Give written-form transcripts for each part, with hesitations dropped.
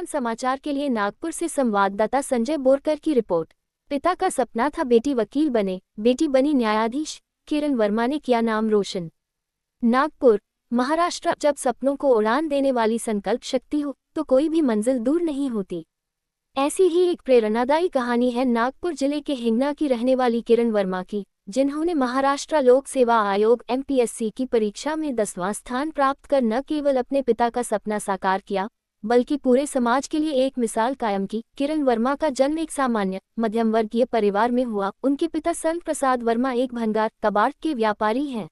तूफान समाचार के लिए नागपुर से संवाददाता संजय बोरकर की रिपोर्ट। पिता का सपना था बेटी वकील बने, बेटी बनी न्यायाधीश। किरण वर्मा ने किया नाम रोशन। नागपुर, महाराष्ट्र। जब सपनों को उड़ान देने वाली संकल्प शक्ति हो तो कोई भी मंजिल दूर नहीं होती। ऐसी ही एक प्रेरणादायी कहानी है नागपुर जिले के हिंगना की रहने वाली किरण वर्मा की, जिन्होंने महाराष्ट्र लोक सेवा आयोग MPSC की परीक्षा में 10वां स्थान प्राप्त कर न केवल अपने पिता का सपना साकार किया, बल्कि पूरे समाज के लिए एक मिसाल कायम की। किरण वर्मा का जन्म एक सामान्य मध्यम वर्गीय परिवार में हुआ। उनके पिता संत प्रसाद वर्मा एक भंगार कबाड़ के व्यापारी हैं।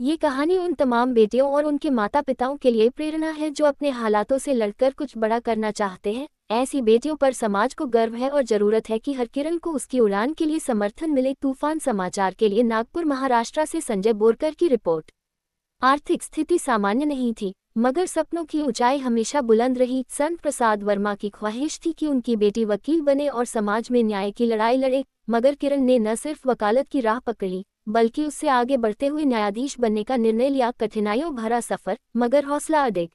ये कहानी उन तमाम बेटियों और उनके माता पिताओं के लिए प्रेरणा है जो अपने हालातों से लड़कर कुछ बड़ा करना चाहते हैं। ऐसी बेटियों पर समाज को गर्व है और जरूरत है कि हर किरण को उसकी उड़ान के लिए समर्थन मिले। तूफान समाचार के लिए नागपुर महाराष्ट्र से संजय बोरकर की रिपोर्ट। आर्थिक स्थिति सामान्य नहीं थी, मगर सपनों की ऊंचाई हमेशा बुलंद रही। संत प्रसाद वर्मा की ख्वाहिश थी कि उनकी बेटी वकील बने और समाज में न्याय की लड़ाई लड़े, मगर किरण ने न सिर्फ वकालत की राह पकड़ी, बल्कि उससे आगे बढ़ते हुए न्यायाधीश बनने का निर्णय लिया। कठिनाइयों भरा सफर, मगर हौसला अधिक।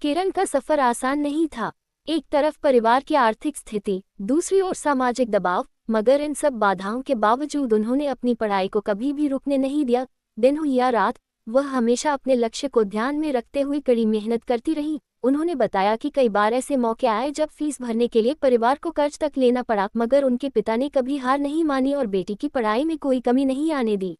किरण का सफर आसान नहीं था। एक तरफ परिवार की आर्थिक स्थिति, दूसरी ओर सामाजिक दबाव, मगर इन सब बाधाओं के बावजूद उन्होंने अपनी पढ़ाई को कभी भी रुकने नहीं दिया। दिन हो या रात, वह हमेशा अपने लक्ष्य को ध्यान में रखते हुए कड़ी मेहनत करती रही। उन्होंने बताया कि कई बार ऐसे मौके आए जब फीस भरने के लिए परिवार को कर्ज तक लेना पड़ा, मगर उनके पिता ने कभी हार नहीं मानी और बेटी की पढ़ाई में कोई कमी नहीं आने दी।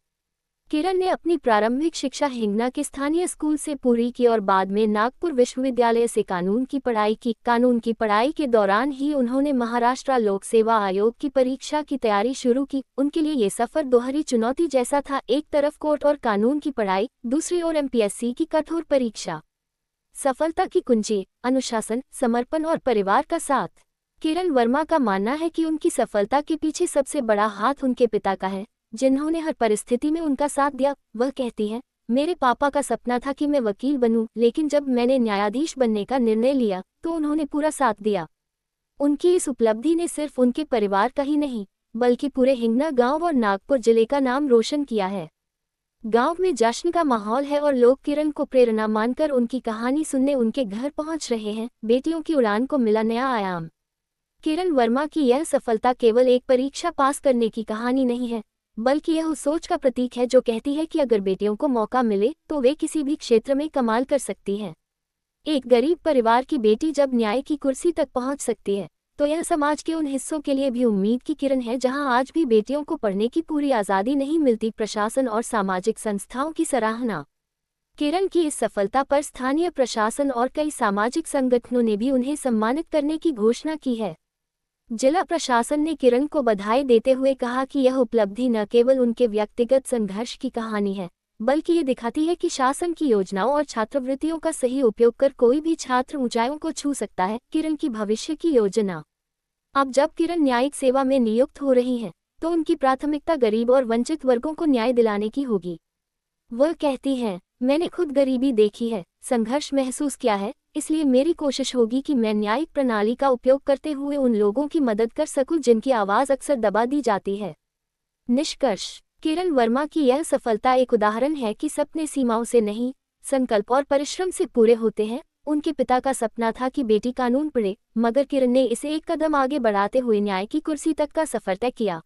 किरण ने अपनी प्रारंभिक शिक्षा हिंगना के स्थानीय स्कूल से पूरी की और बाद में नागपुर विश्वविद्यालय से कानून की पढ़ाई की। कानून की पढ़ाई के दौरान ही उन्होंने महाराष्ट्र लोक सेवा आयोग की परीक्षा की तैयारी शुरू की। उनके लिए ये सफर दोहरी चुनौती जैसा था, एक तरफ कोर्ट और कानून की पढ़ाई, दूसरी ओर MPSC की कठोर परीक्षा। सफलता की कुंजी अनुशासन, समर्पण और परिवार का साथ। किरण वर्मा का मानना है कि उनकी सफलता के पीछे सबसे बड़ा हाथ उनके पिता का है, जिन्होंने हर परिस्थिति में उनका साथ दिया। वह कहती हैं, मेरे पापा का सपना था कि मैं वकील बनूं, लेकिन जब मैंने न्यायाधीश बनने का निर्णय लिया तो उन्होंने पूरा साथ दिया। उनकी इस उपलब्धि ने सिर्फ उनके परिवार का ही नहीं, बल्कि पूरे हिंगना गांव और नागपुर जिले का नाम रोशन किया है। गांव में जश्न का माहौल है और लोग किरण को प्रेरणा मानकर उनकी कहानी सुनने उनके घर पहुंच रहे हैं। बेटियों की उड़ान को मिला नया आयाम। किरण वर्मा की यह सफलता केवल एक परीक्षा पास करने की कहानी नहीं है, बल्कि यह उस सोच का प्रतीक है जो कहती है कि अगर बेटियों को मौका मिले तो वे किसी भी क्षेत्र में कमाल कर सकती हैं। एक गरीब परिवार की बेटी जब न्याय की कुर्सी तक पहुंच सकती है, तो यह समाज के उन हिस्सों के लिए भी उम्मीद की किरण है जहां आज भी बेटियों को पढ़ने की पूरी आज़ादी नहीं मिलती। प्रशासन और सामाजिक संस्थाओं की सराहना। किरण की इस सफलता पर स्थानीय प्रशासन और कई सामाजिक संगठनों ने भी उन्हें सम्मानित करने की घोषणा की है। जिला प्रशासन ने किरण को बधाई देते हुए कहा कि यह उपलब्धि न केवल उनके व्यक्तिगत संघर्ष की कहानी है, बल्कि ये दिखाती है कि शासन की योजनाओं और छात्रवृत्तियों का सही उपयोग कर कोई भी छात्र ऊंचाइयों को छू सकता है। किरण की भविष्य की योजना। अब जब किरण न्यायिक सेवा में नियुक्त हो रही हैं, तो उनकी प्राथमिकता गरीब और वंचित वर्गों को न्याय दिलाने की होगी। वह कहती हैं, मैंने खुद गरीबी देखी है, संघर्ष महसूस किया है, इसलिए मेरी कोशिश होगी कि मैं न्यायिक प्रणाली का उपयोग करते हुए उन लोगों की मदद कर सकूं जिनकी आवाज़ अक्सर दबा दी जाती है। निष्कर्ष, किरण वर्मा की यह सफलता एक उदाहरण है कि सपने सीमाओं से नहीं, संकल्प और परिश्रम से पूरे होते हैं। उनके पिता का सपना था कि बेटी कानून पढ़े, मगर किरण ने इसे एक कदम आगे बढ़ाते हुए न्याय की कुर्सी तक का सफर तय किया।